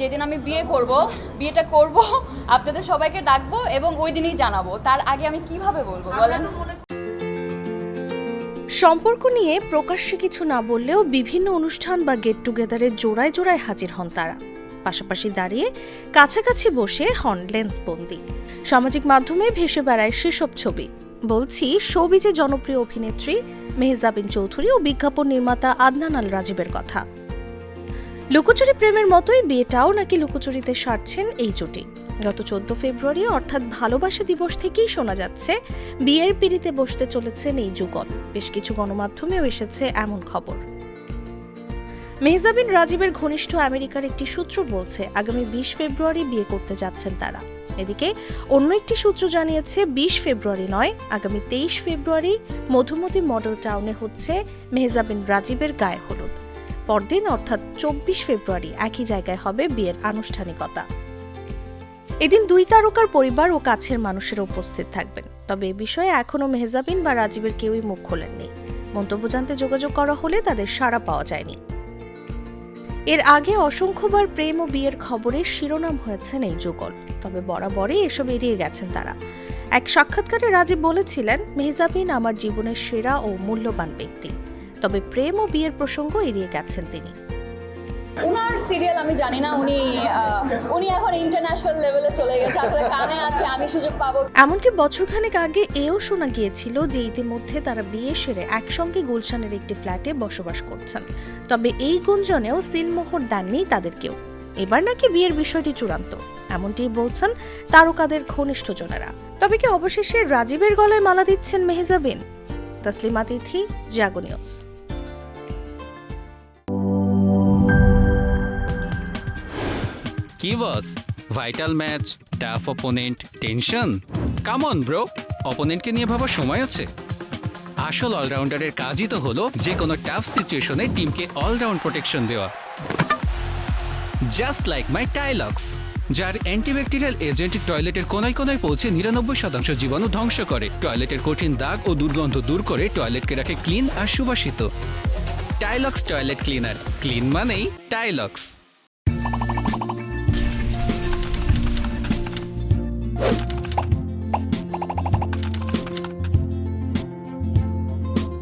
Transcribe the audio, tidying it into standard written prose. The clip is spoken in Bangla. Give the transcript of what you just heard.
যেদিন আমি বিয়েটা করব আপনাদের সবাইকে ডাকবো এবং ওই দিনই জানাবো। তার আগে আমি কিভাবে বলবো বলেন? সম্পর্ক নিয়ে প্রকাশ্যে কিছু না বললেও বিভিন্ন অনুষ্ঠান বা গেট টুগেদারে জোড়ায় জোড়ায় হাজির হন তারা। পাশাপাশি দাঁড়িয়ে কাছাকাছি বসে হন লেন্সবন্দি। সামাজিক মাধ্যমে ভেসে বেড়ায় সেসব ছবি। বলছি শোবিজে জনপ্রিয় অভিনেত্রী মেহজাবিন চৌধুরী ও বিজ্ঞাপন নির্মাতা আদনান আল রাজীবের কথা। লুকোচুরি প্রেমের মতোই বিয়েটাও নাকি লুকোচুরিতে সারছেন এই জুটি। গত 14 ফেব্রুয়ারি অর্থাৎ ভালোবাসা দিবস থেকেই শোনা যাচ্ছে বিয়ের পিঁড়িতে বসতে চলেছেন এই যুগল। বেশ কিছু গণমাধ্যমেও এসেছে এমন খবর। মেহজাবিন রাজীবের ঘনিষ্ঠ আমেরিকার একটি সূত্র বলছে আগামী 20 ফেব্রুয়ারি বিয়ে করতে যাচ্ছেন তারা। এদিকে অন্য একটি সূত্র জানিয়েছে 20 ফেব্রুয়ারি নয়, আগামী 23 ফেব্রুয়ারি মধুমতি মডেল টাউনে হচ্ছে মেহজাবিন রাজীবের গায়ে হলুদ। পরদিন অর্থাৎ 24 ফেব্রুয়ারি একই জায়গায় হবে বিয়ের আনুষ্ঠানিকতা। এদিন দুই তারকার পরিবার ও কাছের মানুষেরা উপস্থিত থাকবেন। তবে এ বিষয়ে এখনও মেহজাবিন বা রাজীবের কেউই মুখ খোলেননি। মন্তব্য জানতে যোগাযোগ করা হলে তাদের সাড়া পাওয়া যায়নি। এর আগে অসংখ্যবার প্রেম ও বিয়ের খবরে শিরোনাম হয়েছেন এই যুগল, তবে বরাবরই এসব এড়িয়ে গেছেন তারা। এক সাক্ষাৎকারে রাজীব বলেছিলেন, মেহজাবিন আমার জীবনের সেরা ও মূল্যবান ব্যক্তি। তবে প্রেম ও বিয়ের প্রসঙ্গ এড়িয়ে গেছেন তিনি। ওনার সিরিয়াল আমি জানি না, উনি এখন ইন্টারন্যাশনাল লেভেলে চলে গেছে, আসলে কানে আছে, আমি সুযোগ পাবো। এমনকি বছরখানেক আগে এও শোনা গিয়েছিল যে ইতিমধ্যে তারা বিয়ে সেরে একসঙ্গে গুলশানের একটি ফ্ল্যাটে বসবাস করছেন। তবে এই গুঞ্জনেও সিলমোহর দেননি তাদের কেউ। এবার নাকি বিয়ের বিষয়টি চূড়ান্ত, এমনটিই বলছেন তারকাদের ঘনিষ্ঠজনেরা। তবে কি অবশেষে রাজীবের গলায় মালা দিচ্ছেন মেহজাবিন? তাসলিমা তিথি, জাগো নিউজ। কি boss, vital match, tough opponent, tension? Come on bro, অপোনেন্টকে নিয়ে ভাবার সময় আছে। আসল অলরাউন্ডারের কাজই তো হলো যে কোনো টাফ সিচুয়েশনে টিমকে অলরাউন্ড প্রোটেকশন দেওয়া। জাস্ট লাইক মাই টাইলক্স, যার অ্যান্টিব্যাকটেরিয়াল এজেন্ট টয়লেটের কোনায় কোনায় পৌঁছে 99% জীবাণু ধ্বংস করে, টয়লেটের কঠিন দাগ ও দুর্গন্ধ দূর করে টয়লেটকে রাখে ক্লিন আর সুবাসিত। টাইলক্স টয়লেট ক্লিনার, ক্লিন মানেই টাইলক্স।